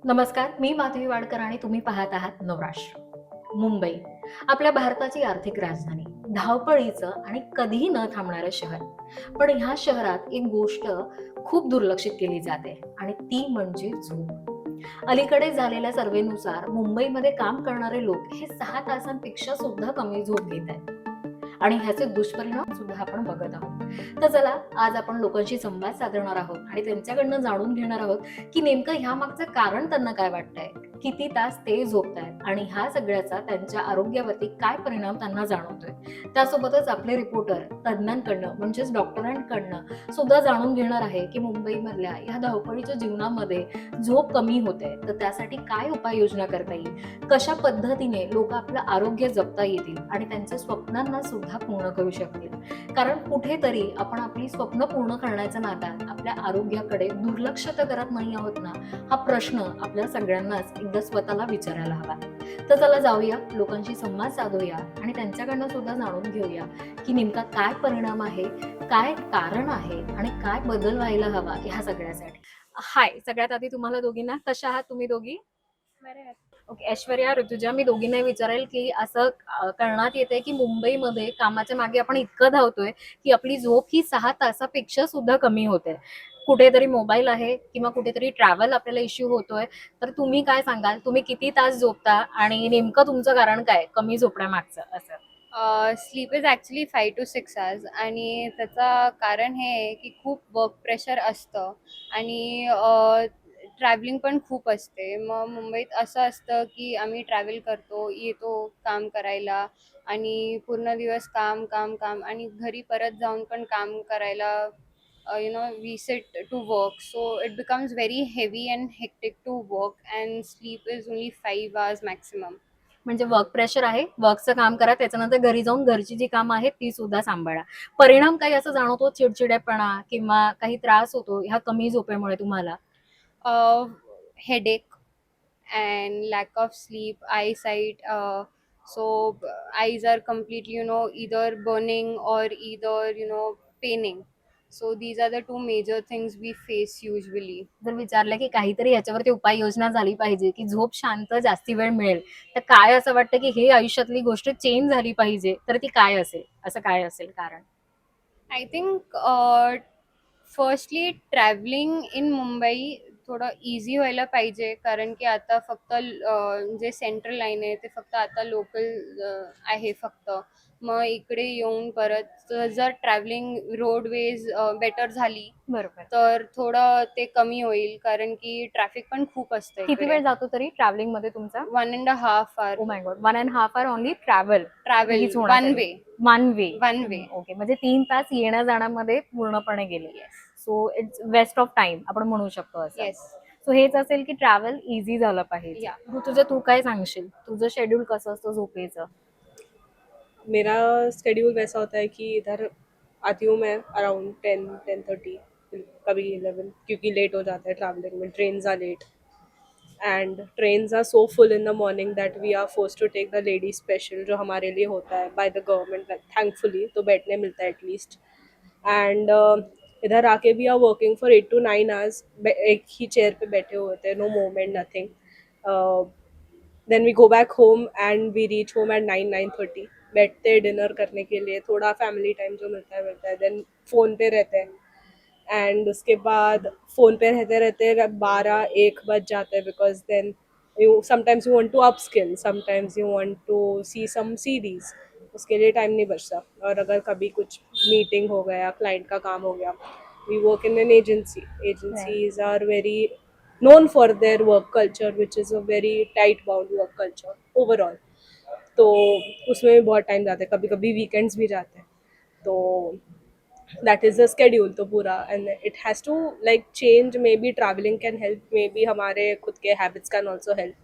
नमस्कार, मी माधवी वाडकर आणि तुम्ही पाहत आहात नवराष्ट्र. मुंबई, आपल्या भारताची आर्थिक राजधानी, धावपळीचं आणि कधीही न थांबणारं शहर. पण ह्या शहरात एक गोष्ट खूप दुर्लक्षित केली जाते आणि ती म्हणजे झोप. अलीकडे झालेल्या सर्वेनुसार मुंबईमध्ये काम करणारे लोक हे 6 तासांपेक्षा सुद्धा कमी झोप घेत आहेत आणि ह्याचे दुष्परिणाम सुद्धा आपण बघत आहोत. तर चला, आज आपण लोकांशी संवाद साधणार आहोत आणि त्यांच्याकडनं जाणून घेणार आहोत की नेमकं ह्या मागचं कारण त्यांना काय वाटतंय, किती तास ते झोपतायत आणि ह्या सगळ्याचा त्यांच्या आरोग्यावरती काय परिणाम त्यांना जाणवतोय. त्यासोबतच आपले रिपोर्टर तज्ज्ञांकडनं म्हणजेच डॉक्टरांकडनं सुद्धा जाणून घेणार आहे की मुंबईमधल्या ह्या धावपळीच्या जीवनामध्ये झोप कमी होते, तर त्यासाठी काय उपाययोजना करता येईल, कशा पद्धतीने लोक आपलं आरोग्य जपता येतील आणि त्यांच्या स्वप्नांना सुद्धा पूर्ण करू शकतील. कारण कुठेतरी आपण आपली स्वप्न पूर्ण करण्याच्या नादात आपल्या आरोग्याकडे दुर्लक्ष तर करत नाही आहोत ना, हा प्रश्न आपल्या सगळ्यांनाच एकदा स्वतःला विचारायला हवा. तर चला जाऊया, लोकांशी संवाद साधूया आणि त्यांच्याकडनं सुद्धा जाणून घेऊया की नेमका काय परिणाम आहे, काय कारण आहे आणि काय बदल व्हायला हवा ह्या सगळ्यासाठी. हाय, सगळ्यात आधी तुम्हाला दोघींना कशा आहात तुम्ही दोघी? बरे आहेत. ओके, ऐश्वर्या, ऋतुजा, मी दोघींनाही विचारेल की असं करण्यात येते की मुंबईमध्ये कामाच्या मागे आपण इतकं धावतोय की आपली झोप ही 6 तासापेक्षा सुद्धा कमी होते. कुठेतरी मोबाईल आहे किंवा कुठेतरी ट्रॅव्हल आपल्याला इश्यू होतोय. तर तुम्ही काय सांगाल, तुम्ही किती तास झोपता आणि नेमकं तुमचं कारण काय कमी झोपण्यामागचं असं? Sleep is actually 5 to 6 hours आणि त्याचं कारण हे आहे की खूप वर्क प्रेशर असतं आणि ट्रॅव्हलिंग पण खूप असते. मग मुंबईत असं असतं की आम्ही ट्रॅव्हल करतो, येतो काम करायला आणि पूर्ण दिवस काम, काम, काम आणि घरी परत जाऊन पण काम करायला we sit to work. So it becomes very heavy and hectic to work and sleep is only 5 hours maximum. म्हणजे वर्क प्रेशर आहे, वर्कचं काम करा, त्याच्यानंतर घरी जाऊन घरची जी कामं आहेत ती सुद्धा सांभाळा. परिणाम काही असं जाणवतो, चिडचिडेपणा किंवा काही त्रास होतो ह्या कमी झोपेमुळे तुम्हाला? Headache and lack of sleep, eyesight. So eyes are completely, either burning or either, paining. So these are the two major things we face usually. जर विचारलं की काहीतरी याच्यावरती उपाययोजना झाली पाहिजे की झोप शांत जास्ती वेळ मिळेल, तर काय असं वाटतं की हे आयुष्यातली गोष्ट चेंज झाली पाहिजे, तर ती काय असेल? असं काय असेल कारण? I think firstly travelling in Mumbai थोडं इझी व्हायला पाहिजे, कारण की आता फक्त जे सेंट्रल लाईन आहे ते फक्त आता लोकल आहे फक्त. मग इकडे येऊन परत जर ट्रॅव्हलिंग रोडवेज बेटर झाली बरोबर. तर थोडं ते कमी होईल, कारण की ट्रॅफिक पण खूप असतं किती इकडे. वेळ जातो तरी ट्रॅव्हलिंग मध्ये तुमचा? 1.5 hour oh my God, 1.5 hour only travel travel reach one होण्यासाठी? Way. One way. One way. Okay, म्हणजे 3 तास येण्या जाण्यामध्ये पूर्णपणे गेले. Yes. So it's waste of time आपण म्हणू शकतो असं. येस. सो हेच असेल की ट्रॅव्हल इझी झालं पाहिजे. या. तुझं तू काय सांगशील, तुझं शेड्यूल कसं असतं झोपेचं? मेरा स्केड्यूल वैसा होता है कि इधर आती हूँ मैं अराउंड 10-10:30, कभी 11, क्योंकि लेट हो जाता है ट्रैवलिंग में. Trains are late and trains are so full in the morning that we are force to take the lady special, जो हमारे लिए होता है बाय द गवर्नमेंट, थैंकफुली, तो बैठने मिलता है एटलीस्ट. एंड इधर आके we are working for 8 to 9 hours, एक ही चेयर पे बैठे हुए थे, no movement, nothing. Then we go back home and we reach home at 9-9:30. बैठते हैं डिनर करने के लिए, थोड़ा फैमिली टाइम जो मिलता है. देन फ़ोन पे रहते हैं एंड उसके बाद फ़ोन पे रहते रहते 12-1 बज जाते हैं, because then you sometimes you want to upskill, sometimes you want to see some series. उसके लिए टाइम नहीं बचता. और अगर कभी कुछ मीटिंग हो गया, क्लाइंट का काम हो गया, we work in an agency. Agencies are very known for their work culture, which is a very tight bound work culture overall. तो उसमें भी बहुत टाइम जाता है, कभी कभी वीकेंड्स भी जाते हैं. तो दैट इज़ द स्केड्यूल तो पूरा. And it has to like change. Maybe travelling can help, maybe हमारे खुद के हैबिट्स कैन ऑल्सो हेल्प,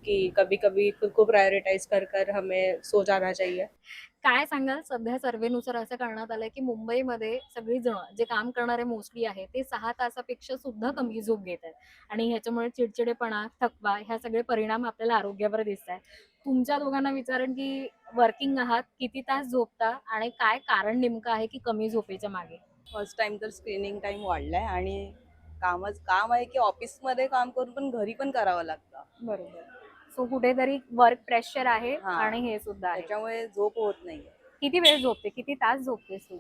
कि कभी कभी खुद को प्रायोरिटाइज कर कर हमें सो जाना चाहिए. काय सांगाल, सध्या सर्वेनुसार असं करण्यात आलंय की मुंबईमध्ये सगळी जण जे काम करणारे मोस्टली आहे ते 6 तासापेक्षा सुद्धा कमी झोप घेत आहेत आणि ह्याच्यामुळे चिडचिडेपणा, थकवा ह्या सगळे परिणाम आपल्याला आरोग्यावर दिसत आहेत. तुमच्या दोघांना विचारेन की वर्किंग आहात, किती तास झोपता आणि काय कारण नेमकं आहे की कमी झोपेच्या मागे? फर्स्ट टाइम तर स्क्रीनिंग टाईम वाढला आहे आणि काम आहे की ऑफिसमध्ये काम करून पण घरी पण करावं लागतं. बरोबर. सो कुठेतरी वर्क प्रेशर आहे हा. आणि हे सुद्धा आहे. त्याच्यामुळे झोप होत नाही. किती वेळ झोपते, किती तास झोपतेस तू?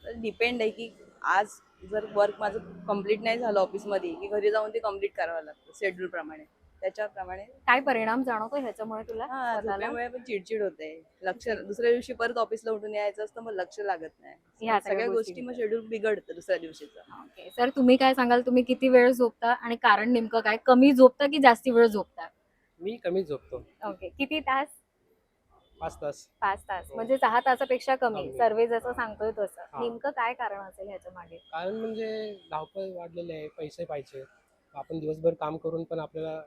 तर डिपेंड आहे की आज जर वर्क माझं कम्प्लीट नाही झालं ऑफिसमध्ये की घरी जाऊन ते कम्प्लीट करावं लागतं शेड्यूल प्रमाणे. त्याच्याप्रमाणे काय परिणाम जाणवतो ह्याच्यामुळे तुला हा स्वतःला? झोपेमुळे पण चिडचिड होते. दुसऱ्या दिवशी परत ऑफिसला उठून यायचं असतं, मग लक्ष लागत ह्या नाही. सगळ्या सगळ्या गोष्टी गोष्टी मग शेड्यूल बिघडतं दुसऱ्या दिवशीचं. ओके. सर तुम्ही काय सांगाल, तुम्ही किती वेळ झोपता आणि कारण नेमकं काय? कमी झोपता की जास्ती वेळ झोपता? मी कमी झोपतो. ओके. किती तास? 5 तास. 5 तास. हो. म्हणजे 6 तासापेक्षा कमी. कमी. सर्वे जसं सांगतोय तसं. हा. नेमकं काय कारण असेल ह्याच्या मागे? कारण म्हणजे धावपळ वाढलेली आहे, पैसे पाहिजे. आपण दिवसभर काम करून पण आपल्याला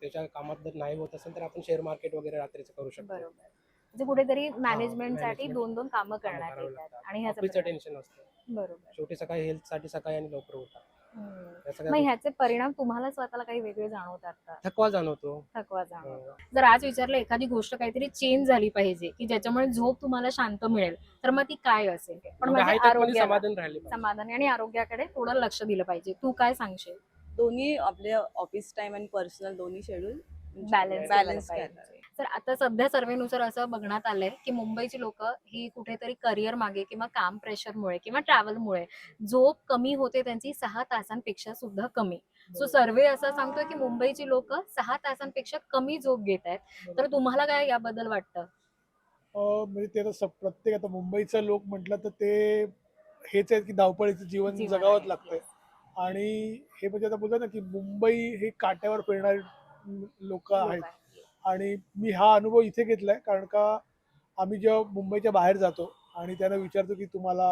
त्याच्या कामात जर नाही होत असेल तर आपण शेअर मार्केट वगैरे रात्रीचं करू शकतो. बरोबर. म्हणजे कुठेतरी मॅनेजमेंटसाठी management 2-2 कामं कामं करण्यात करावं येतात लागतात. आणि ह्याचं ऑफिसचं परिणाम- टेन्शन असतं. बरोबर. शेवटी सकाळी हेल्थसाठी सकाळी आणि लवकर उठा. हम्म. या सगळ्या मग गोष्टी- ह्याचे परिणाम तुम्हाला स्वतःला काही वेगळे जाणवतात का? थकवा जाणवतो. थकवा जाणवतो. अं, जर आज विचारलं एखादी गोष्ट काहीतरी चेंज झाली पाहिजे की ज्याच्यामुळे झोप तुम्हाला शांत मिळेल, तर मग ती काय असेल? पण एवढं म्हणजे आहे त्यात म्हणजे आरोग्याला, समाधान राहिले पाहिजे. समाधानी आणि आरोग्याकडे थोडं लक्ष दिलं पाहिजे. तू काय सांगशील? दोन्ही आपले ऑफिस टाइम आणि पर्सनल दोन्ही शेड्यूल बॅलन्स बॅलन्स पाहिजे. करायला. तर आता सध्या सर्वेनुसार असं बघण्यात आलंय की मुंबईची लोक ही कुठेतरी करिअर मागे किंवा काम प्रेशरमुळे किंवा ट्रॅव्हलमुळे झोप कमी होते त्यांची 6 तासांपेक्षा सुद्धा कमी. सो सर्वे असं सांगतोय की मुंबईची लोक 6 तासांपेक्षा कमी झोप घेत आहेत. तर तुम्हाला काय याबद्दल वाटतं? म्हणजे ते तर प्रत्येक आता मुंबईचं लोक म्हटलं तर ते हेच आहे की धावपळीचं जीवन जीवन जगावंच आहे. लागतंय. आणि हे म्हणजे आता बोलतात ना की मुंबई हे काट्यावर फिरणारे लोक आहेत. आणि मी हा अनुभव इथे घेतलाय कारण का आम्ही जेव्हा मुंबईच्या बाहेर जातो आणि त्यांना विचारतो की तुम्हाला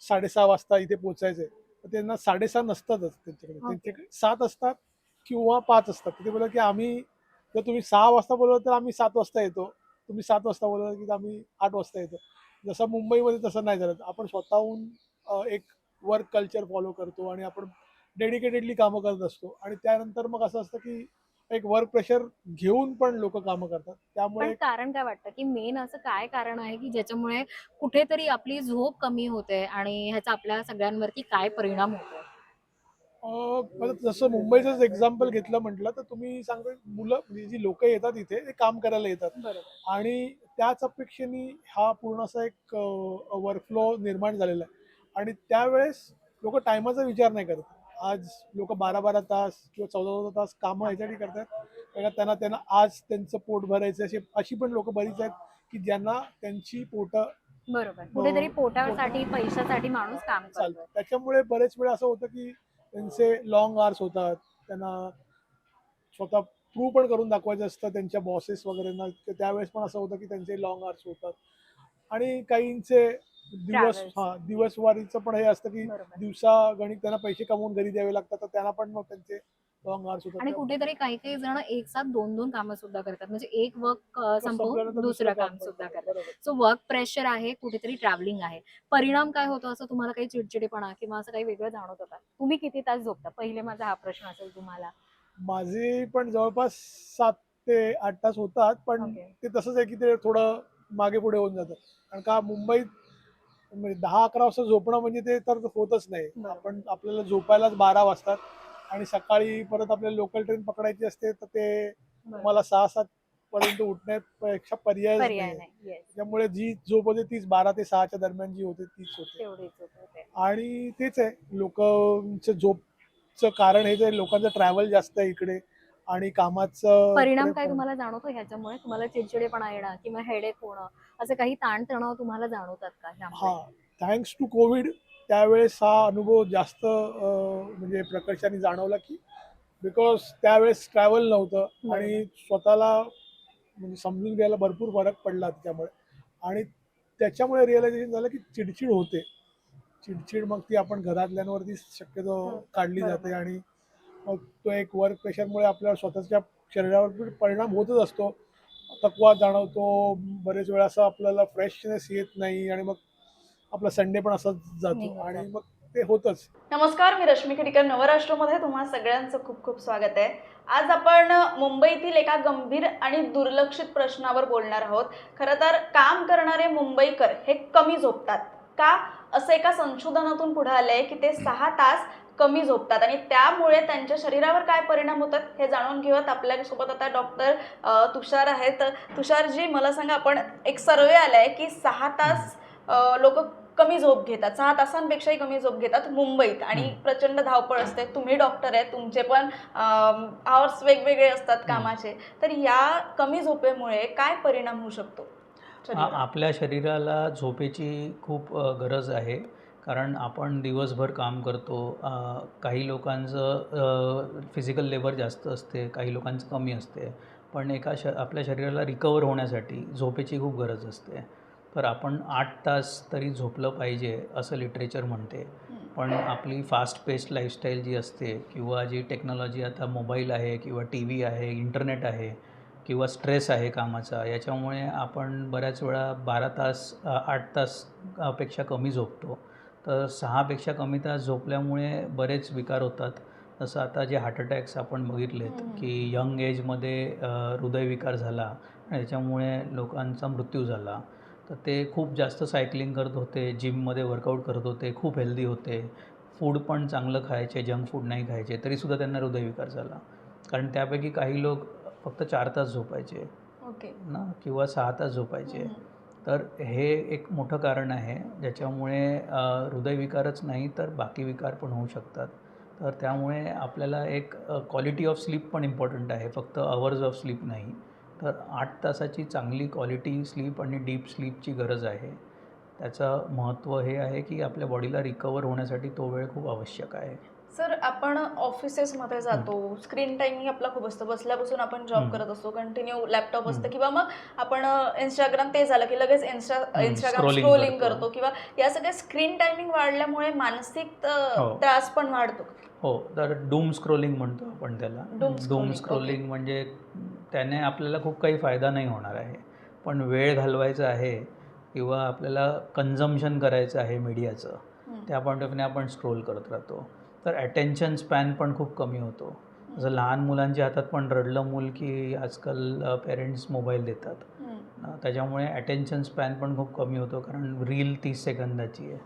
6:30 वाजता इथे पोचायचंय, तर त्यांना 6:30 नसतातच त्यांच्याकडे. त्यांच्याकडे 7 असतात किंवा 5 असतात. ते बोलतात की आम्ही जर तुम्ही 6 वाजता बोलवलं तर आम्ही 7 वाजता येतो. तुम्ही 7 वाजता बोलवलं की आम्ही 8 वाजता येतो. जसं मुंबईमध्ये तसं नाही झालं. आपण स्वतःहून एक वर्क कल्चर फॉलो करतो आणि आपण डेडिकेटेडली कामं करत असतो आणि त्यानंतर मग असं असतं की एक वर्क प्रेशर घेऊन पण लोक कामं करतात. त्यामुळे पण कारण काय वाटतं की मेन असं काय कारण आहे की ज्याच्यामुळे कुठेतरी आपली झोप कमी होते आणि ह्याचा आपल्या सगळ्यांवरती काय परिणाम होतो? म्हणजे जसं मुंबईचंच एक्झाम्पल घेतलं म्हटलं तर तुम्ही सांगतो मुलं म्हणजे जी लोक येतात इथे ते काम करायला येतात बरोबर. आणि त्याच अपेक्षेने हा पूर्ण असा एक वर्कफ्लो निर्माण झालेला आहे. आणि त्यावेळेस लोक टायमाचा विचार नाही करत. आज लोक 12-12 तास किंवा 14-14 तास कामं ह्यासाठी करतात कारण त्यांना आज त्यांचं पोट भरायचं अशी पण लोक बरीच आहेत की ज्यांना त्यांची पोटं बरोबर. कुठेतरी पोटासाठी पैशासाठी माणूस काम चालतं. करतो. त्याच्यामुळे बरेच वेळा असं होतं की त्यांचे लॉंग आवर्स होतात. त्यांना स्वतः प्रूव्ह पण करून दाखवायचं असतं त्यांच्या बॉसेस वगैरेंना. त्यावेळेस पण असं होतं की त्यांचे लॉंग आवर्स होतात आणि काहींचे Travels. दिवसवारीचं पण हे असतं की बरोबर. दिवसा गणित त्यांना पैसे कमवून घरी द्यावे लागतात, तर त्यांना पण मग त्यांचे लॉंग आवर्स होतात. आणि कुठेतरी काही काही जण एक साथ 2-2 कामं सुद्धा करतात. म्हणजे एक वर्क संपवून संपल्यानंतर दुसरं काम सुद्धा करतात. सो वर्क प्रेशर आहे, कुठेतरी ट्रॅव्हलिंग आहे. परिणाम काय होतो असं तुम्हाला काही चिडचिडेपणा किंवा असं काही वेगळं जाणवतं का? तुम्ही किती तास झोपता? पहिले माझा हा प्रश्न असेल तुम्हाला. माझे पण जवळपास 7 ते 8 तास होतात, पण ओके. ते तसंच आहे की ते थोडं मागे पुढे होऊन जातं. कारण का मुंबईत म्हणजे 10-11 वाजता झोपणं म्हणजे ते तर होतच नाही. बरोबर. आपल्याला झोपायलाच 12 वाजतात आणि सकाळी परत आपल्याला लोकल ट्रेन पकडायची असते, तर ते बरोबर. मला 6-7 पर्यंत उठण्यापेक्षा पर्यायच पर्याय नाही. नाही. येस. त्यामुळे जी झोप होते तीच 12 ते 6च्या दरम्यान जी होते तीच होते. तेवढीच होते. आणि तेच आहे लोकांचं झोपचं कारण हेच आहे, लोकांचं ट्रॅव्हल जास्त आहे इकडे आणि कामाचं परिणाम इकडे काय पण. तुम्हाला जाणवतो ह्याच्यामुळे? तुम्हाला चिडचिडेपणा येणं किंवा हेडेक होणं असं काही ताणतणाव तुम्हाला जाणवतात का ह्यामुळे? हा, थँक्स टू कोविड त्यावेळेस हा अनुभव जास्त म्हणजे प्रकर्षाने जाणवला की बिकॉज त्यावेळेस ट्रॅव्हल नव्हतं आणि स्वतःला म्हणजे समजून घ्यायला भरपूर फरक पडला त्याच्यामुळे. आणि त्याच्यामुळे रिअलायझेशन झालं की चिडचिड होते. चिडचिड मग ती आपण घरातल्यांवरती शक्यतो काढली बरोबर. जाते आणि मग तो एक वर्क प्रेशरमुळे आपल्या स्वतःच्या शरीरावर पण परिणाम होतच असतो. थकवा जाणवतो, बरेच वेळा असं आपल्याला फ्रेशनेस येत नाही आणि मग आपला संडे पण असाच जातो निघून आणि जातो. मग ते होतच. नमस्कार, मी रश्मी खिडकर. नवराष्ट्रमध्ये तुम्हा सगळ्यांचं खूप खूप स्वागत आहे. आज आपण मुंबईतील एका गंभीर आणि दुर्लक्षित प्रश्नावर बोलणार आहोत. खरं तर काम करणारे मुंबईकर हे कमी झोपतात का, असं एका संशोधनातून पुढे आलंय की ते 6 तास कमी झोपतात आणि त्यामुळे त्यांच्या शरीरावर काय परिणाम होतात हे जाणून घेऊयात. आपल्यासोबत आता डॉक्टर तुषार आहेत. तुषारजी, मला सांगा, आपण एक सर्वे आलाय की 6 तास लोक कमी झोप घेतात, 6 तासांपेक्षाही कमी झोप घेतात मुंबईत, आणि प्रचंड धावपळ असते. तुम्ही डॉक्टर आहे, तुमचे पण आवर्स वेगवेगळे असतात कामाचे, तर या कमी झोपेमुळे काय परिणाम होऊ शकतो शरीरावर? आपल्या शरीराला झोपेची खूप गरज आहे, कारण आपण दिवसभर काम करतो. काही लोकांचं फिजिकल लेबर जास्त असते, काही लोकांचं कमी असते, पण आपल्या शरीराला रिकवर होण्यासाठी झोपेची खूप गरज असते. तर आपण 8 तास तरी झोपलं पाहिजे असं लिटरेचर म्हणते. पण आपली फास्ट पेस्ड लाईफस्टाईल जी असते, किंवा जी टेक्नॉलॉजी आता मोबाईल आहे किंवा टी व्ही आहे, इंटरनेट आहे, किंवा स्ट्रेस आहे कामाचा, याच्यामुळे आपण बऱ्याच वेळा 12 तास 8 तास पेक्षा कमी झोपतो. तर 6पेक्षा कमी तास झोपल्यामुळे बरेच विकार होतात. जसं आता जे हार्ट अटॅक्स आपण बघितलेत की यंग एजमध्ये हृदयविकार झाला आणि त्याच्यामुळे लोकांचा मृत्यू झाला. तर ते खूप जास्त सायकलिंग करत होते, जिममध्ये वर्कआउट करत होते, खूप हेल्दी होते, फूड पण चांगलं खायचे, जंक फूड नाही खायचे, तरीसुद्धा त्यांना हृदयविकार झाला. कारण त्यापैकी काही लोक फक्त 4 तास झोपायचे ओके. ना, किंवा 6 तास झोपायचे. तर हे एक मोठं कारण आहे ज्याच्यामुळे हृदयविकारच नाही तर बाकी विकार पण होऊ शकतात. तर त्यामुळे आपल्याला एक क्वालिटी ऑफ स्लीप पण इम्पॉर्टंट आहे, फक्त अवर्स ऑफ स्लीप नाही. तर 8 तासाची चांगली क्वालिटी स्लीप आणि डीप स्लीपची गरज आहे. त्याचं महत्त्व हे आहे की आपल्या बॉडीला रिकवर होण्यासाठी तो वेळ खूप आवश्यक आहे. सर, आपण ऑफिसेसमध्ये जातो, स्क्रीन टायमिंग आपला खूप असतो, बसल्यापासून आपण जॉब करत असतो, कंटिन्यू लॅपटॉप असतं, किंवा मग आपण इंस्टाग्राम ते झालं की लगेच इंस्टाग्राम स्क्रोलिंग करतो, किंवा या सगळ्या स्क्रीन टायमिंग वाढल्यामुळे मानसिक त्रास पण वाढतो. हो, तर डूम स्क्रोलिंग म्हणतो आपण त्याला. डूम स्क्रोलिंग म्हणजे त्याने आपल्याला खूप काही फायदा नाही होणार आहे, पण वेळ घालवायचा आहे किंवा आपल्याला कन्झम्शन करायचं आहे मीडियाचं, त्या पॉईंट ऑफ व्ह्यूने आपण स्क्रोल करत राहतो. तर अटेन्शन स्पॅन पण खूप कमी होतो. जसं लहान मुलांच्या हातात पण रडलं मूल की आजकाल पेरेंट्स मोबाईल देतात, त्याच्यामुळे अटेन्शन स्पॅन पण खूप कमी होतो. कारण रील 30 सेकंदाची आहे,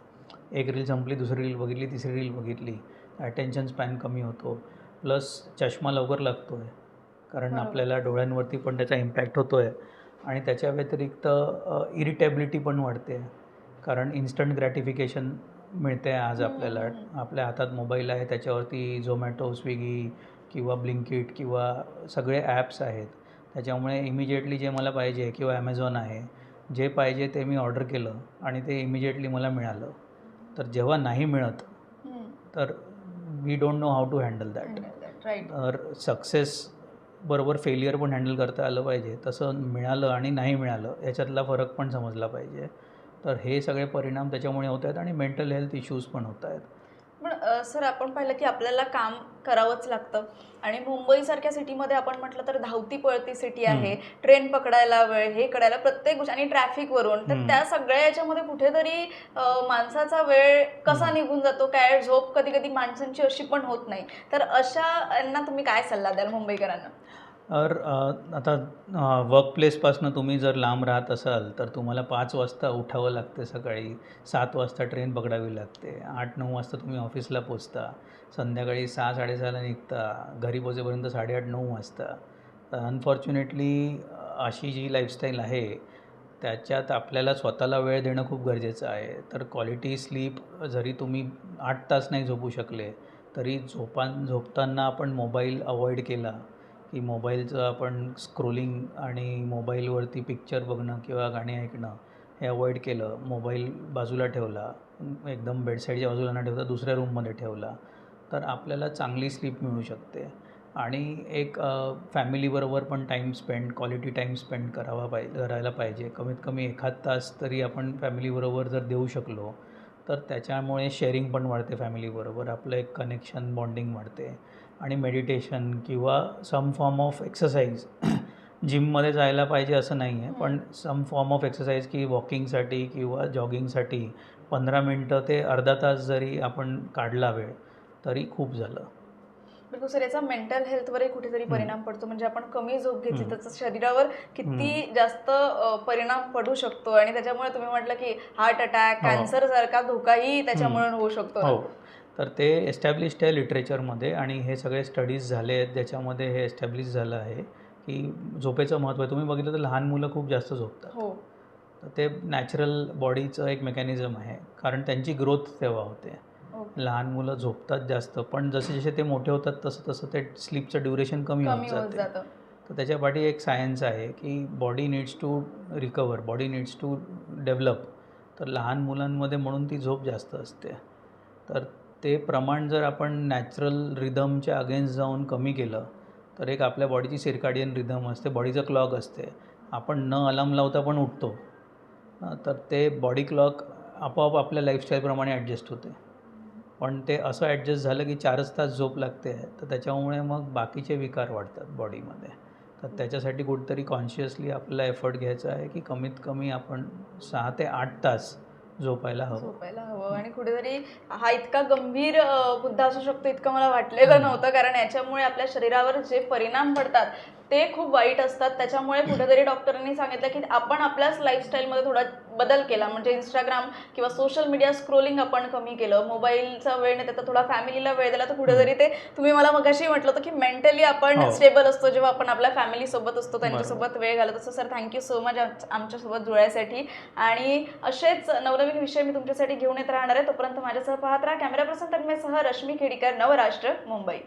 एक रील संपली, दुसरी रील बघितली, तिसरी रील बघितली, अटेन्शन स्पॅन कमी होतो. प्लस चष्मा लवकर लागतो आहे, कारण आपल्याला डोळ्यांवरती पण त्याचा इम्पॅक्ट होतो आहे. आणि त्याच्या व्यतिरिक्त इरिटेबिलिटी पण वाढते, कारण इन्स्टंट ग्रॅटिफिकेशन मिळते आज आपल्याला. आपल्या हातात मोबाईल आहे, त्याच्यावरती झोमॅटो, स्विगी किंवा ब्लिंकिट किंवा सगळे ॲप्स आहेत. त्याच्यामुळे इमिजिएटली जे मला पाहिजे, किंवा ॲमेझॉन आहे, जे पाहिजे ते मी ऑर्डर केलं आणि ते इमिजिएटली मला मिळालं. तर जेव्हा नाही मिळत तर we don't know how to handle that. तर सक्सेस बरोबर फेलियर पण हँडल करता आलं पाहिजे, तसं मिळालं आणि नाही मिळालं याच्यातला फरक पण समजला पाहिजे. तर हे सगळे परिणाम त्याच्यामुळे होत आहेत आणि मेंटल हेल्थ इश्यूज पण होत आहेत. पण सर, आपण पाहिलं की आपल्याला काम करावंच लागतं, आणि मुंबईसारख्या सिटीमध्ये आपण म्हटलं तर धावती पळती सिटी आहे, ट्रेन पकडायला वेळ, हे करायला प्रत्येक गोष्ट, आणि ट्रॅफिकवरून, तर त्या सगळ्या याच्यामध्ये कुठेतरी माणसाचा वेळ कसा निघून जातो, काय झोप कधी कधी माणसांची अशी पण होत नाही. तर अशा यांना तुम्ही काय सल्ला द्याल मुंबईकरांना? तर आता वर्कप्लेसपासून तुम्ही जर लांब राहत असाल तर तुम्हाला 5 वाजता उठावं लागते, सकाळी 7 वाजता ट्रेन पकडावी लागते, 8-9 वाजता तुम्ही ऑफिसला पोचता, संध्याकाळी 6-6:30ला निघता, घरी पोचेपर्यंत 8:30-9 वाजता. तर अनफॉर्च्युनेटली अशी जी लाईफस्टाईल आहे त्याच्यात आपल्याला स्वतःला वेळ देणं खूप गरजेचं आहे. तर क्वालिटी स्लीप जरी तुम्ही 8 तास नाही झोपू शकले तरी झोपताना आपण मोबाईल अवॉइड केला, की मोबाईलचं आपण स्क्रोलिंग आणि मोबाईलवरती पिक्चर बघणं किंवा गाणी ऐकणं हे अवॉइड केलं, मोबाईल बाजूला ठेवला, एकदम बेडसाईडच्या बाजूला न ठेवता दुसऱ्या रूममध्ये ठेवला, तर आपल्याला चांगली स्लीप मिळू शकते. आणि एक फॅमिलीबरोबर पण time spend, quality time spend करायला पाहिजे. कमीत कमी एखाद तास तरी आपण फॅमिलीबरोबर जर देऊ शकलो तर त्याच्यामुळे शेअरिंग पण वाढते फॅमिलीबरोबर, आपलं एक कनेक्शन, बॉन्डिंग वाढते. आणि मेडिटेशन किंवा सम फॉर्म ऑफ एक्सरसाइज, जिममध्ये जायला पाहिजे असं नाही आहे, पण सम फॉर्म ऑफ एक्सरसाइज की वॉकिंगसाठी किंवा जॉगिंगसाठी 15 मिनटं ते अर्धा तास जरी आपण काढला वेळ तरी खूप झालं. बिलकुल सर, याचा मेंटल हेल्थवरही कुठेतरी परिणाम पडतो, म्हणजे आपण कमी झोप घेतली त्याचा शरीरावर किती जास्त परिणाम पडू शकतो, आणि त्याच्यामुळे तुम्ही म्हटलं की हार्ट अटॅक, कॅन्सर सारखा धोकाही त्याच्यामुळे होऊ शकतो. हो, तर ते एस्टॅब्लिश्ड आहे लिटरेचरमध्ये आणि हे सगळे स्टडीज झाले आहेत ज्याच्यामध्ये हे एस्टॅब्लिश झालं आहे की झोपेचं महत्त्व आहे. तुम्ही बघितलं तर लहान मुलं खूप जास्त झोपतात. हो. तर ते नॅचरल बॉडीचं एक मेकॅनिझम आहे, कारण त्यांची ग्रोथ तेव्हा होते. ओके. लहान मुलं झोपतात जास्त, पण जसे जसे ते मोठे होतात तसं तसं ते स्लीपचं ड्युरेशन कमी होत कमी होत जाते. जातं. तर त्याच्यापाठी एक सायन्स आहे की body needs to recover, body needs to develop. तर लहान मुलांमध्ये म्हणून ती झोप जास्त असते. तर ते प्रमाण जर आपण नॅचरल रिदमच्या अगेन्स्ट जाऊन कमी केलं तर एक आपल्या बॉडीची सिरकाडियन रिदम असते, बॉडीचं क्लॉक असते. आपण न अलार्म लावता पण उठतो. तर ते बॉडी क्लॉक आपोआप आपल्या लाईफस्टाईलप्रमाणे ॲडजस्ट होते. पण ते असं ॲडजस्ट झालं की 4च तास झोप लागते, तर त्याच्यामुळे मग बाकीचे विकार वाढतात बॉडीमध्ये. तर त्याच्यासाठी कुठेतरी कॉन्शियसली आपल्याला एफर्ट घ्यायचा आहे की कमीत कमी आपण 6 ते 8 तास झोपायला हवं. झोपायला हवं. आणि कुठेतरी हा इतका गंभीर मुद्दा असू शकतो इतकं मला वाटलेलं नव्हतं, कारण याच्यामुळे आपल्या शरीरावर जे परिणाम पडतात ते खूप वाईट असतात. त्याच्यामुळे कुठेतरी डॉक्टरांनी सांगितलं की आपण आपल्याच लाईफस्टाईलमध्ये थोडा बदल केला, म्हणजे इंस्टाग्राम किंवा सोशल मीडिया स्क्रोलिंग आपण कमी केलं, मोबाईलचा वेळ न देता थोडा फॅमिलीला वेळ दिला, तर कुठेतरी ते तुम्ही मला मगाशी म्हटलं होतं की मेंटली आपण हो. स्टेबल असतो जेव्हा आपण आपल्या फॅमिलीसोबत असतो, बरोबर. त्यांच्यासोबत वेळ घालत असतो. सर थँक्यू सो मच आमच्यासोबत जुळायसाठी, आणि असेच नवनवीन विषय मी तुमच्यासाठी घेऊन येत राहणार आहे. तोपर्यंत माझ्यासह पाहत राहा. कॅमेरा पर्सन तन्मयसह रश्मी खेडीकर, नवराष्ट्र, मुंबई.